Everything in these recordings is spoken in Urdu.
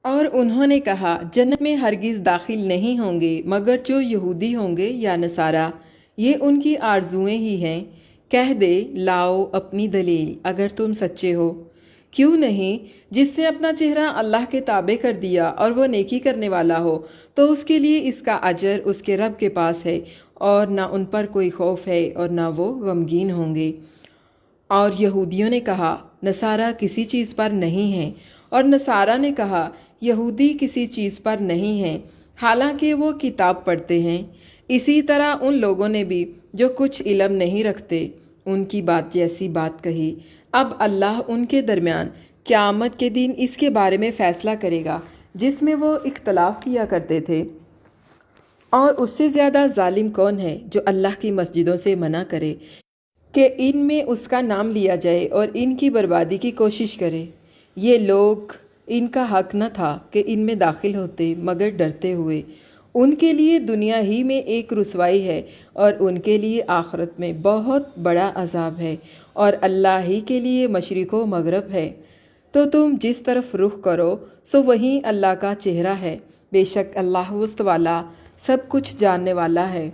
اور انہوں نے کہا جنت میں ہرگز داخل نہیں ہوں گے مگر جو یہودی ہوں گے یا نصارہ، یہ ان کی آرزوئیں ہی ہیں۔ کہہ دے لاؤ اپنی دلیل اگر تم سچے ہو۔ کیوں نہیں؟ جس نے اپنا چہرہ اللہ کے تابع کر دیا اور وہ نیکی کرنے والا ہو تو اس کے لیے اس کا اجر اس کے رب کے پاس ہے، اور نہ ان پر کوئی خوف ہے اور نہ وہ غمگین ہوں گے۔ اور یہودیوں نے کہا نصارہ کسی چیز پر نہیں ہیں، اور نصارہ نے کہا یہودی کسی چیز پر نہیں ہیں، حالانکہ وہ کتاب پڑھتے ہیں۔ اسی طرح ان لوگوں نے بھی جو کچھ علم نہیں رکھتے ان کی بات جیسی بات کہی۔ اب اللہ ان کے درمیان قیامت کے دن اس کے بارے میں فیصلہ کرے گا جس میں وہ اختلاف کیا کرتے تھے۔ اور اس سے زیادہ ظالم کون ہے جو اللہ کی مسجدوں سے منع کرے کہ ان میں اس کا نام لیا جائے اور ان کی بربادی کی کوشش کرے؟ یہ لوگ ان کا حق نہ تھا کہ ان میں داخل ہوتے مگر ڈرتے ہوئے۔ ان کے لیے دنیا ہی میں ایک رسوائی ہے اور ان کے لیے آخرت میں بہت بڑا عذاب ہے، اور اللہ ہی کے لیے مشرق و مغرب ہے، تو تم جس طرف رخ کرو سو وہیں اللہ کا چہرہ ہے۔ بے شک اللہ وسط والا سب کچھ جاننے والا ہے۔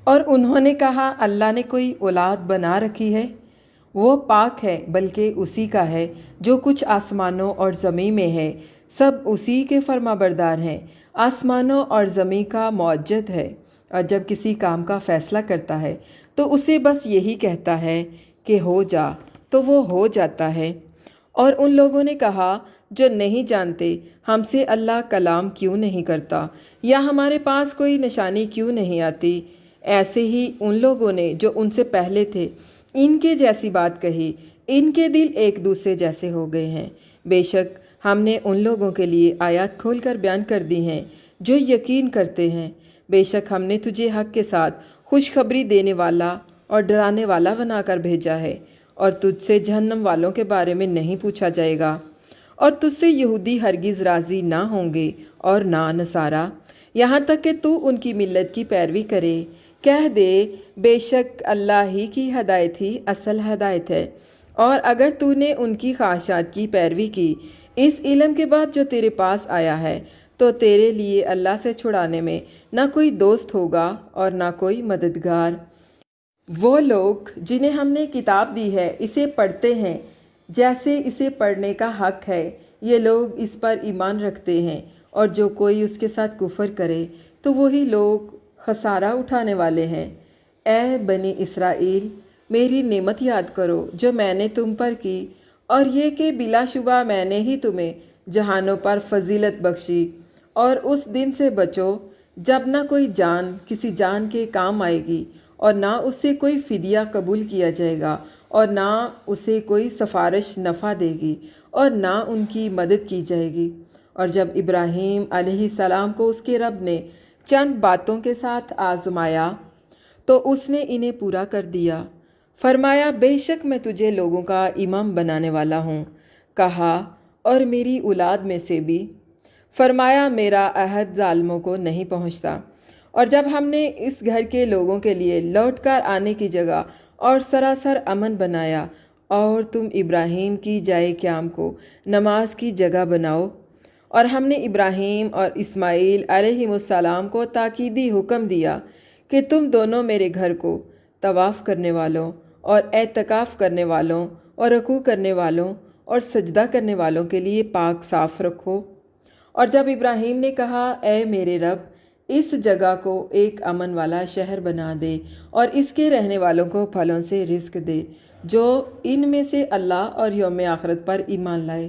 اور انہوں نے کہا اللہ نے کوئی اولاد بنا رکھی ہے؟ وہ پاک ہے، بلکہ اسی کا ہے جو کچھ آسمانوں اور زمین میں ہے، سب اسی کے فرما بردار ہیں۔ آسمانوں اور زمین کا معجد ہے، اور جب کسی کام کا فیصلہ کرتا ہے تو اسے بس یہی کہتا ہے کہ ہو جا، تو وہ ہو جاتا ہے۔ اور ان لوگوں نے کہا جو نہیں جانتے ہم سے اللہ کلام کیوں نہیں کرتا، یا ہمارے پاس کوئی نشانی کیوں نہیں آتی؟ ایسے ہی ان لوگوں نے جو ان سے پہلے تھے ان کے جیسی بات کہی، ان کے دل ایک دوسرے جیسے ہو گئے ہیں۔ بے شک ہم نے ان لوگوں کے لیے آیات کھول کر بیان کر دی ہیں جو یقین کرتے ہیں۔ بے شک ہم نے تجھے حق کے ساتھ خوشخبری دینے والا اور ڈرانے والا بنا کر بھیجا ہے، اور تجھ سے جہنم والوں کے بارے میں نہیں پوچھا جائے گا، اور تجھ سے یہودی ہرگز راضی نہ ہوں گے اور نہ نصارہ، یہاں تک کہ تو ان کی ملت کی پیروی کرے۔ کہہ دے بے شک اللہ ہی کی ہدایت ہی اصل ہدایت ہے، اور اگر تو نے ان کی خواہشات کی پیروی کی اس علم کے بعد جو تیرے پاس آیا ہے، تو تیرے لیے اللہ سے چھڑانے میں نہ کوئی دوست ہوگا اور نہ کوئی مددگار۔ وہ لوگ جنہیں ہم نے کتاب دی ہے اسے پڑھتے ہیں جیسے اسے پڑھنے کا حق ہے، یہ لوگ اس پر ایمان رکھتے ہیں، اور جو کوئی اس کے ساتھ کفر کرے تو وہی لوگ خسارہ اٹھانے والے ہیں۔ اے بنی اسرائیل، میری نعمت یاد کرو جو میں نے تم پر کی، اور یہ کہ بلا شبہ میں نے ہی تمہیں جہانوں پر فضیلت بخشی، اور اس دن سے بچو جب نہ کوئی جان کسی جان کے کام آئے گی، اور نہ اس سے کوئی فدیہ قبول کیا جائے گا، اور نہ اسے کوئی سفارش نفع دے گی، اور نہ ان کی مدد کی جائے گی۔ اور جب ابراہیم علیہ السلام کو اس کے رب نے چند باتوں کے ساتھ آزمایا تو اس نے انہیں پورا کر دیا۔ فرمایا بے شک میں تجھے لوگوں کا امام بنانے والا ہوں۔ کہا اور میری اولاد میں سے بھی؟ فرمایا میرا عہد ظالموں کو نہیں پہنچتا۔ اور جب ہم نے اس گھر کے لوگوں کے لیے لوٹ کر آنے کی جگہ اور سراسر امن بنایا، اور تم ابراہیم کی جائے قیام کو نماز کی جگہ بناؤ، اور ہم نے ابراہیم اور اسماعیل علیہ السلام کو تاکیدی حکم دیا کہ تم دونوں میرے گھر کو طواف کرنے والوں اور اعتکاف کرنے والوں اور رکوع کرنے والوں اور سجدہ کرنے والوں کے لیے پاک صاف رکھو۔ اور جب ابراہیم نے کہا اے میرے رب، اس جگہ کو ایک امن والا شہر بنا دے اور اس کے رہنے والوں کو پھلوں سے رزق دے جو ان میں سے اللہ اور یوم آخرت پر ایمان لائے۔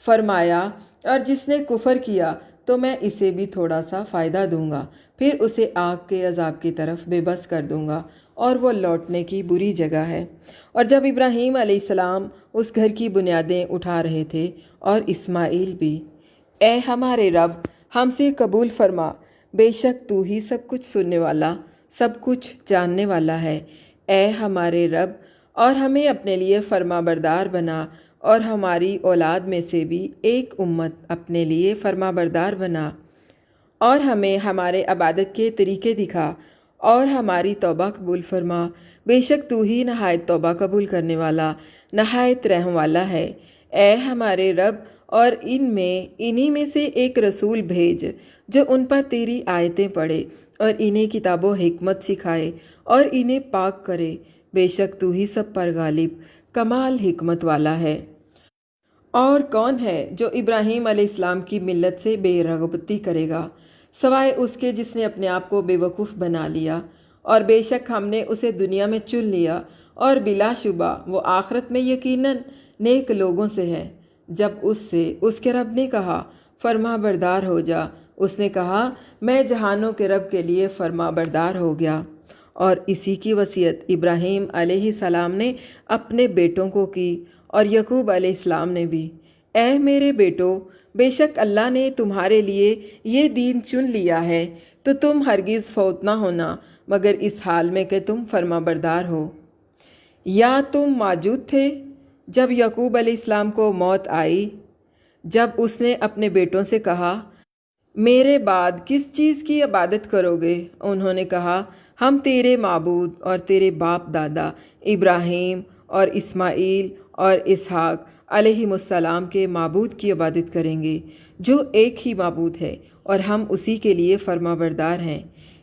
فرمایا اور جس نے کفر کیا تو میں اسے بھی تھوڑا سا فائدہ دوں گا، پھر اسے آگ کے عذاب کی طرف بے بس کر دوں گا، اور وہ لوٹنے کی بری جگہ ہے۔ اور جب ابراہیم علیہ السلام اس گھر کی بنیادیں اٹھا رہے تھے اور اسماعیل بھی، اے ہمارے رب ہم سے قبول فرما، بے شک تو ہی سب کچھ سننے والا سب کچھ جاننے والا ہے۔ اے ہمارے رب، اور ہمیں اپنے لیے فرما بردار بنا، اور ہماری اولاد میں سے بھی ایک امت اپنے لیے فرما بردار بنا، اور ہمیں ہمارے عبادت کے طریقے دکھا، اور ہماری توبہ قبول فرما، بے شک تو ہی نہایت توبہ قبول کرنے والا نہایت رحم والا ہے۔ اے ہمارے رب، اور انہی میں سے ایک رسول بھیج جو ان پر تیری آیتیں پڑھے اور انہیں کتاب و حکمت سکھائے اور انہیں پاک کرے، بے شک تو ہی سب پر غالب کمال حکمت والا ہے۔ اور کون ہے جو ابراہیم علیہ السلام کی ملت سے بے رغبتی کرے گا سوائے اس کے جس نے اپنے آپ کو بے وقوف بنا لیا، اور بے شک ہم نے اسے دنیا میں چن لیا اور بلا شبہ وہ آخرت میں یقیناً نیک لوگوں سے ہے۔ جب اس سے اس کے رب نے کہا فرما بردار ہو جا، اس نے کہا میں جہانوں کے رب کے لیے فرما بردار ہو گیا۔ اور اسی کی وصیت ابراہیم علیہ السلام نے اپنے بیٹوں کو کی اور یعقوب علیہ السلام نے بھی، اے میرے بیٹو، بے شک اللہ نے تمہارے لیے یہ دین چن لیا ہے، تو تم ہرگز فوت نہ ہونا مگر اس حال میں کہ تم فرما بردار ہو۔ یا تم موجود تھے جب یعقوب علیہ السلام کو موت آئی، جب اس نے اپنے بیٹوں سے کہا میرے بعد کس چیز کی عبادت کرو گے؟ انہوں نے کہا ہم تیرے معبود اور تیرے باپ دادا ابراہیم اور اسماعیل اور اسحاق علیہم السلام کے معبود کی عبادت کریں گے جو ایک ہی معبود ہے، اور ہم اسی کے لیے فرما بردار ہیں۔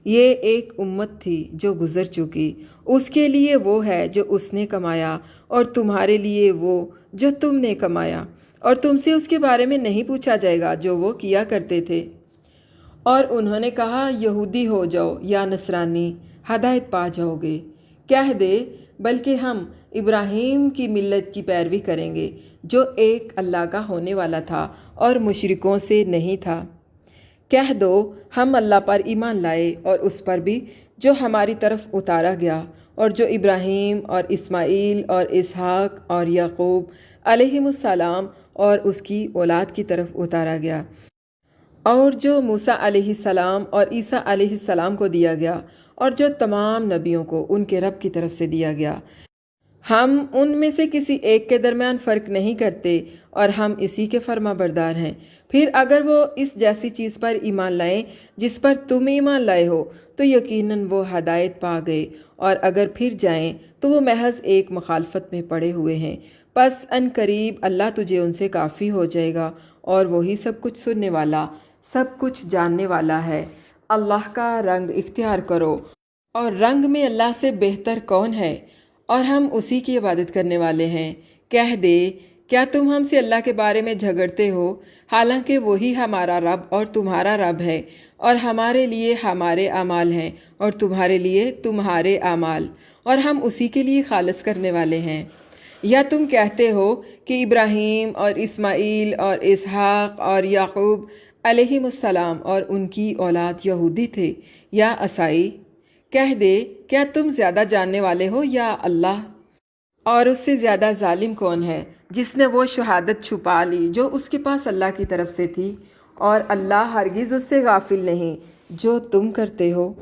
یہ ایک امت تھی جو گزر چکی، اس کے لیے وہ ہے جو اس نے کمایا، اور تمہارے لیے وہ جو تم نے کمایا، اور تم سے اس کے بارے میں نہیں پوچھا جائے گا جو وہ کیا کرتے تھے۔ اور انہوں نے کہا یہودی ہو جاؤ یا نصرانی، ہدایت پا جاؤ گے۔ کہہ دے بلکہ ہم ابراہیم کی ملت کی پیروی کریں گے جو ایک اللہ کا ہونے والا تھا اور مشرکوں سے نہیں تھا۔ کہہ دو ہم اللہ پر ایمان لائے اور اس پر بھی جو ہماری طرف اتارا گیا اور جو ابراہیم اور اسماعیل اور اسحاق اور یعقوب علیہم السلام اور اس کی اولاد کی طرف اتارا گیا، اور جو موسیٰ علیہ السلام اور عیسیٰ علیہ السلام کو دیا گیا، اور جو تمام نبیوں کو ان کے رب کی طرف سے دیا گیا۔ ہم ان میں سے کسی ایک کے درمیان فرق نہیں کرتے اور ہم اسی کے فرما بردار ہیں۔ پھر اگر وہ اس جیسی چیز پر ایمان لائیں جس پر تم ایمان لائے ہو تو یقیناً وہ ہدایت پا گئے، اور اگر پھر جائیں تو وہ محض ایک مخالفت میں پڑے ہوئے ہیں۔ پس ان قریب اللہ تجھے ان سے کافی ہو جائے گا، اور وہی سب کچھ سننے والا سب کچھ جاننے والا ہے۔ اللہ کا رنگ اختیار کرو، اور رنگ میں اللہ سے بہتر کون ہے، اور ہم اسی کی عبادت کرنے والے ہیں۔ کہہ دے کیا تم ہم سے اللہ کے بارے میں جھگڑتے ہو، حالانکہ وہی ہمارا رب اور تمہارا رب ہے، اور ہمارے لیے ہمارے اعمال ہیں اور تمہارے لیے تمہارے اعمال، اور ہم اسی کے لیے خالص کرنے والے ہیں۔ یا تم کہتے ہو کہ ابراہیم اور اسماعیل اور اسحاق اور یعقوب علیہم السلام اور ان کی اولاد یہودی تھے یا عیسائی؟ کہہ دے کیا تم زیادہ جاننے والے ہو یا اللہ؟ اور اس سے زیادہ ظالم کون ہے جس نے وہ شہادت چھپا لی جو اس کے پاس اللہ کی طرف سے تھی، اور اللہ ہرگز اس سے غافل نہیں جو تم کرتے ہو۔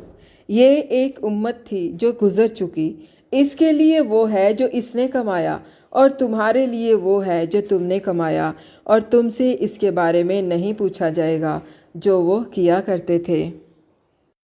یہ ایک امت تھی جو گزر چکی، اس کے لیے وہ ہے جو اس نے کمایا، اور تمہارے لیے وہ ہے جو تم نے کمایا، اور تم سے اس کے بارے میں نہیں پوچھا جائے گا جو وہ کیا کرتے تھے۔